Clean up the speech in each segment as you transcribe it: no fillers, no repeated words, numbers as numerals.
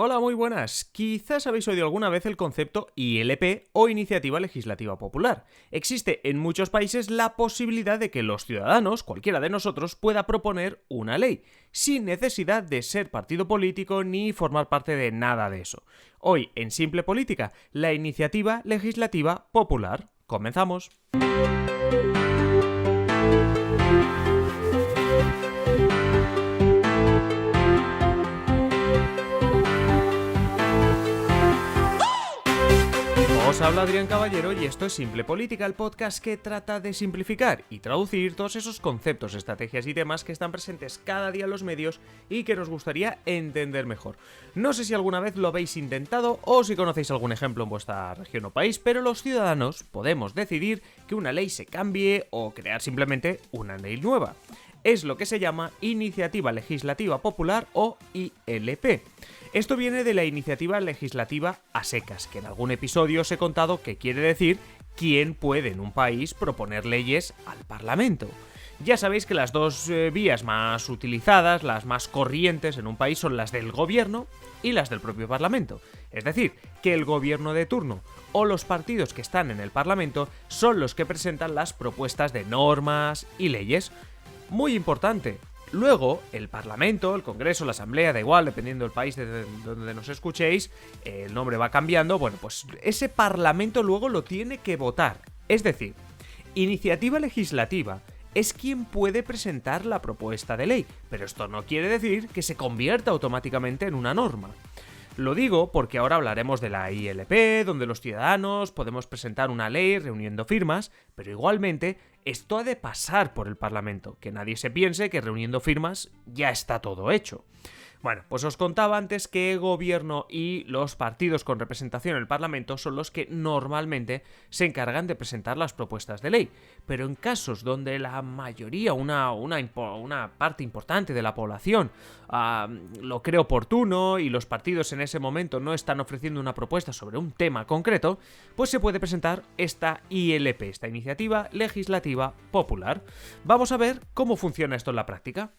Hola, muy buenas. Quizás habéis oído alguna vez el concepto ILP o Iniciativa Legislativa Popular. Existe en muchos países la posibilidad de que los ciudadanos, cualquiera de nosotros, pueda proponer una ley, sin necesidad de ser partido político ni formar parte de nada de eso. Hoy, en Simple Política, la Iniciativa Legislativa Popular. Comenzamos. Os habla Adrián Caballero y esto es Simple Política, el podcast que trata de simplificar y traducir todos esos conceptos, estrategias y temas que están presentes cada día en los medios y que nos gustaría entender mejor. No sé si alguna vez lo habéis intentado o si conocéis algún ejemplo en vuestra región o país, pero los ciudadanos podemos decidir que una ley se cambie o crear simplemente una ley nueva. Es lo que se llama Iniciativa Legislativa Popular o ILP. Esto viene de la Iniciativa Legislativa a secas, que en algún episodio os he contado que quiere decir quién puede en un país proponer leyes al Parlamento. Ya sabéis que las dos vías más utilizadas, las más corrientes en un país son las del gobierno y las del propio Parlamento. Es decir, que el gobierno de turno o los partidos que están en el Parlamento son los que presentan las propuestas de normas y leyes. Muy importante. Luego, el Parlamento, el Congreso, la Asamblea, da igual, dependiendo del país de donde nos escuchéis, el nombre va cambiando, bueno, pues ese Parlamento luego lo tiene que votar. Es decir, iniciativa legislativa es quien puede presentar la propuesta de ley, pero esto no quiere decir que se convierta automáticamente en una norma. Lo digo porque ahora hablaremos de la ILP, donde los ciudadanos podemos presentar una ley reuniendo firmas, pero igualmente esto ha de pasar por el Parlamento, que nadie se piense que reuniendo firmas ya está todo hecho. Bueno, pues os contaba antes que el gobierno y los partidos con representación en el Parlamento son los que normalmente se encargan de presentar las propuestas de ley, pero en casos donde la mayoría, una parte importante de la población lo cree oportuno y los partidos en ese momento no están ofreciendo una propuesta sobre un tema concreto, pues se puede presentar esta ILP, esta Iniciativa Legislativa Popular. Vamos a ver cómo funciona esto en la práctica.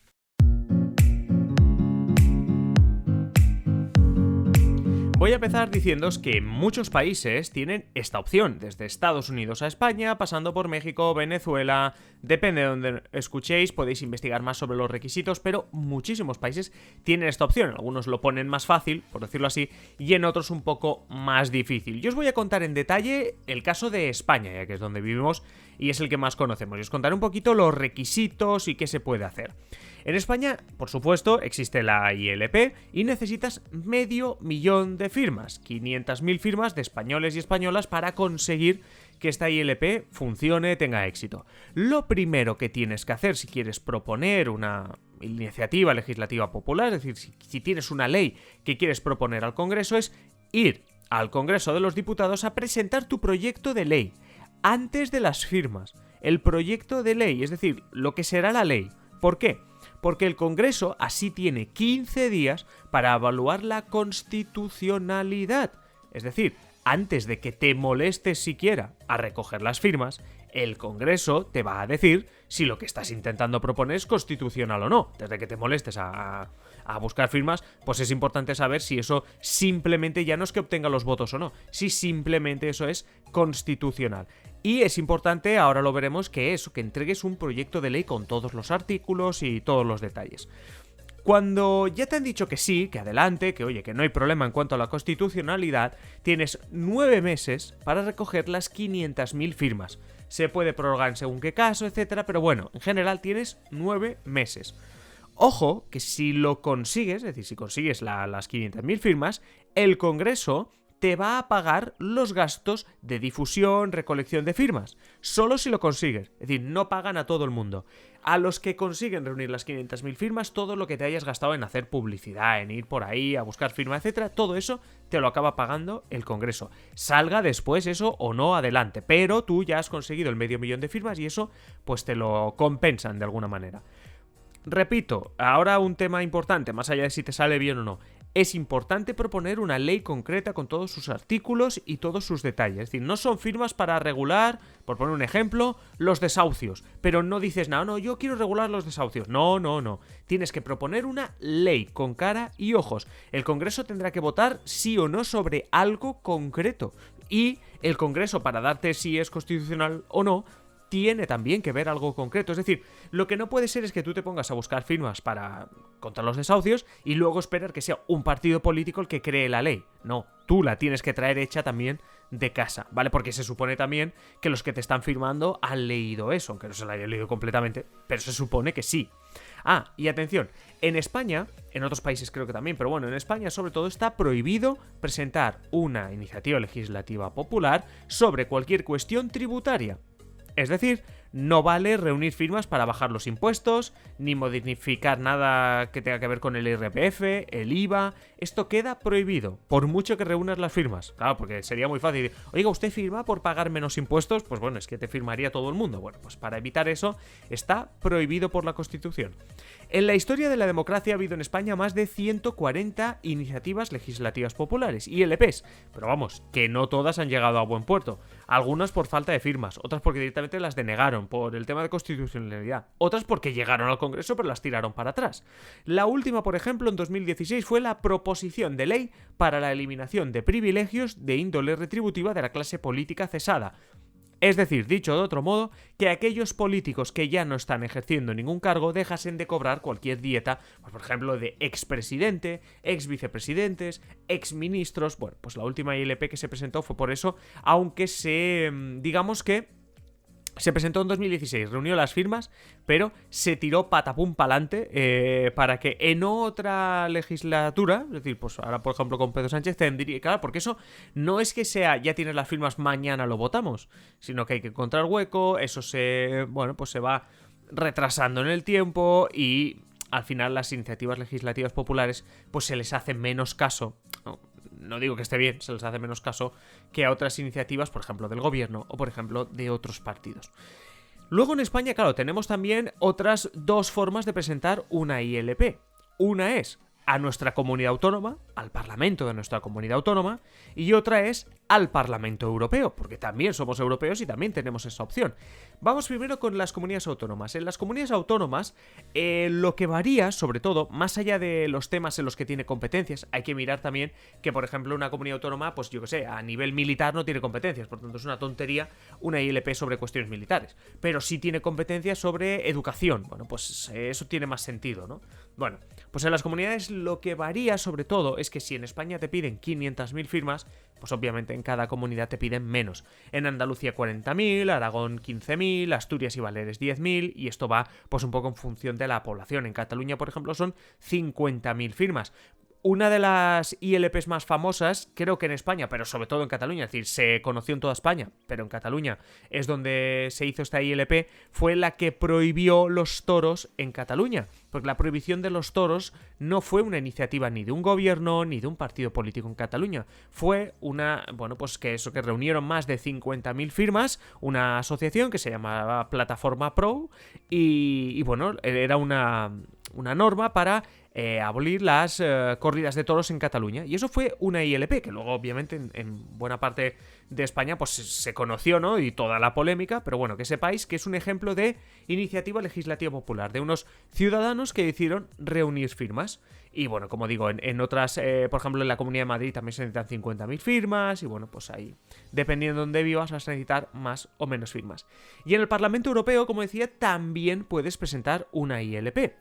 Voy a empezar diciéndoos que muchos países tienen esta opción, desde Estados Unidos a España, pasando por México, Venezuela. Depende de donde escuchéis, podéis investigar más sobre los requisitos, pero muchísimos países tienen esta opción. Algunos lo ponen más fácil, por decirlo así, y en otros un poco más difícil. Yo os voy a contar en detalle el caso de España, ya que es donde vivimos y es el que más conocemos. Y os contaré un poquito los requisitos y qué se puede hacer. En España, por supuesto, existe la ILP y necesitas 500.000 de firmas, 500.000 firmas de españoles y españolas para conseguir que esta ILP funcione, tenga éxito. Lo primero que tienes que hacer si quieres proponer una iniciativa legislativa popular, es decir, si tienes una ley que quieres proponer al Congreso, es ir al Congreso de los Diputados a presentar tu proyecto de ley antes de las firmas. El proyecto de ley, es decir, lo que será la ley. ¿Por qué? Porque el Congreso así tiene 15 días para evaluar la constitucionalidad. Es decir, antes de que te molestes siquiera a recoger las firmas, el Congreso te va a decir si lo que estás intentando proponer es constitucional o no. Desde que te molestes a buscar firmas, pues es importante saber si eso simplemente ya no es que obtenga los votos o no, si simplemente eso es constitucional. Y es importante, ahora lo veremos, que entregues un proyecto de ley con todos los artículos y todos los detalles. Cuando ya te han dicho que sí, que adelante, que oye, que no hay problema en cuanto a la constitucionalidad, tienes 9 meses para recoger las 500.000 firmas. Se puede prorrogar en según qué caso, etcétera, pero bueno, en general tienes 9 meses. Ojo, que si lo consigues, es decir, si consigues las 500.000 firmas, el Congreso te va a pagar los gastos de difusión, recolección de firmas. Solo si lo consigues. Es decir, no pagan a todo el mundo. A los que consiguen reunir las 500.000 firmas, todo lo que te hayas gastado en hacer publicidad, en ir por ahí a buscar firmas, etcétera, todo eso te lo acaba pagando el Congreso. Salga después eso o no adelante, pero tú ya has conseguido el 500.000 de firmas y eso pues te lo compensan de alguna manera. Repito, ahora un tema importante, más allá de si te sale bien o no. es importante proponer una ley concreta con todos sus artículos y todos sus detalles. Es decir, no son firmas para regular, por poner un ejemplo, los desahucios. Pero no dices, no, yo quiero regular los desahucios. No. Tienes que proponer una ley con cara y ojos. El Congreso tendrá que votar sí o no sobre algo concreto. Y el Congreso, para darte si es constitucional o no, tiene también que ver algo concreto. Es decir, lo que no puede ser es que tú te pongas a buscar firmas contra los desahucios y luego esperar que sea un partido político el que cree la ley. No, tú la tienes que traer hecha también de casa, ¿vale? Porque se supone también que los que te están firmando han leído eso, aunque no se lo hayan leído completamente, pero se supone que sí. Y atención, en España, en otros países creo que también, pero bueno, en España sobre todo está prohibido presentar una iniciativa legislativa popular sobre cualquier cuestión tributaria. Es decir, no vale reunir firmas para bajar los impuestos, ni modificar nada que tenga que ver con el IRPF, el IVA. Esto queda prohibido, por mucho que reúnas las firmas. Claro, porque sería muy fácil. Oiga, ¿usted firma por pagar menos impuestos? Pues bueno, es que te firmaría todo el mundo. Bueno, pues para evitar eso, está prohibido por la Constitución. En la historia de la democracia ha habido en España más de 140 iniciativas legislativas populares, ILPs. Pero vamos, que no todas han llegado a buen puerto. Algunas por falta de firmas, otras porque directamente las denegaron por el tema de constitucionalidad, otras porque llegaron al Congreso pero las tiraron para atrás. La última, por ejemplo, en 2016 fue la proposición de ley para la eliminación de privilegios de índole retributiva de la clase política cesada. Es decir, dicho de otro modo, que aquellos políticos que ya no están ejerciendo ningún cargo dejasen de cobrar cualquier dieta, pues por ejemplo de expresidente, exvicepresidentes, exministros. Bueno, pues la última ILP que se presentó fue por eso, aunque digamos que se presentó en 2016, reunió las firmas, pero se tiró patapum pa'lante para que en otra legislatura, es decir, pues ahora por ejemplo con Pedro Sánchez tendría, claro, porque eso no es que sea ya tienes las firmas, mañana lo votamos, sino que hay que encontrar hueco, eso se va retrasando en el tiempo y al final las iniciativas legislativas populares pues se les hace menos caso. No digo que esté bien, se les hace menos caso que a otras iniciativas, por ejemplo, del gobierno o, por ejemplo, de otros partidos. Luego en España, claro, tenemos también otras dos formas de presentar una ILP. Una es a nuestra comunidad autónoma, al Parlamento de nuestra comunidad autónoma, y otra es al Parlamento Europeo, porque también somos europeos y también tenemos esa opción. Vamos primero con las comunidades autónomas. En las comunidades autónomas, lo que varía, sobre todo, más allá de los temas en los que tiene competencias, hay que mirar también que, por ejemplo, una comunidad autónoma, pues yo que sé, a nivel militar no tiene competencias, por tanto es una tontería una ILP sobre cuestiones militares, pero sí tiene competencias sobre educación. Bueno, pues eso tiene más sentido, ¿no? Bueno, pues en las comunidades lo que varía sobre todo es que si en España te piden 500.000 firmas, pues obviamente en cada comunidad te piden menos. En Andalucía 40.000, Aragón 15.000, Asturias y Baleares 10.000 y esto va pues un poco en función de la población. En Cataluña, por ejemplo, son 50.000 firmas. Una de las ILPs más famosas, creo que en España, pero sobre todo en Cataluña, es decir, se conoció en toda España, pero en Cataluña es donde se hizo esta ILP, fue la que prohibió los toros en Cataluña. Porque la prohibición de los toros no fue una iniciativa ni de un gobierno ni de un partido político en Cataluña. Fue que reunieron más de 50.000 firmas, una asociación que se llamaba Plataforma Pro y era una norma para abolir las corridas de toros en Cataluña. Y eso fue una ILP, que luego obviamente en buena parte de España pues se conoció, ¿no? Y toda la polémica, pero bueno, que sepáis que es un ejemplo de iniciativa legislativa popular, de unos ciudadanos que decidieron reunir firmas. Y bueno, como digo, en otras, por ejemplo en la Comunidad de Madrid también se necesitan 50.000 firmas y bueno, pues ahí, dependiendo de dónde vivas, vas a necesitar más o menos firmas. Y en el Parlamento Europeo, como decía, también puedes presentar una ILP.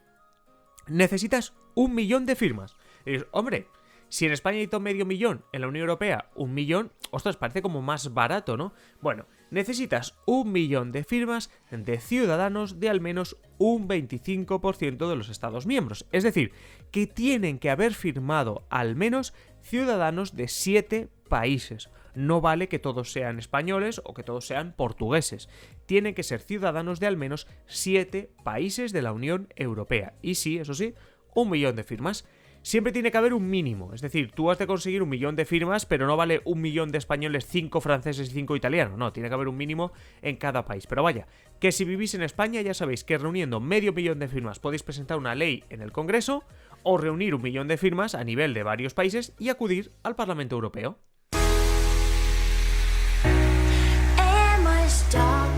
Necesitas 1 millón de firmas. Y dices, hombre, si en España necesito medio millón, en la Unión Europea 1 millón, ostras, parece como más barato, ¿no? Bueno, necesitas 1 millón de firmas de ciudadanos de al menos un 25% de los Estados miembros. Es decir, que tienen que haber firmado al menos ciudadanos de 7 países. No vale que todos sean españoles o que todos sean portugueses. Tienen que ser ciudadanos de al menos 7 países de la Unión Europea. Y sí, eso sí, 1 millón de firmas. siempre tiene que haber un mínimo. Es decir, tú has de conseguir 1 millón de firmas, pero no vale 1 millón de españoles, 5 franceses y 5 italianos. No, tiene que haber un mínimo en cada país. Pero vaya, que si vivís en España ya sabéis que reuniendo medio millón de firmas podéis presentar una ley en el Congreso o reunir 1 millón de firmas a nivel de varios países y acudir al Parlamento Europeo.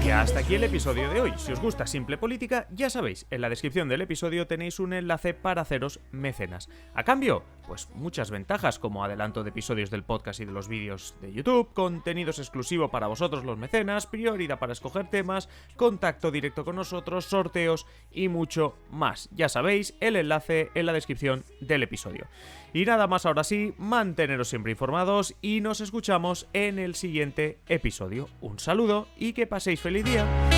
Y hasta aquí el episodio de hoy. Si os gusta Simple Política, ya sabéis, en la descripción del episodio tenéis un enlace para haceros mecenas. A cambio, pues muchas ventajas como adelanto de episodios del podcast y de los vídeos de YouTube, contenidos exclusivos para vosotros los mecenas, prioridad para escoger temas, contacto directo con nosotros, sorteos y mucho más. Ya sabéis, el enlace en la descripción del episodio. Y nada más, ahora sí, manteneros siempre informados y nos escuchamos en el siguiente episodio. Un saludo y que paséis feliz día.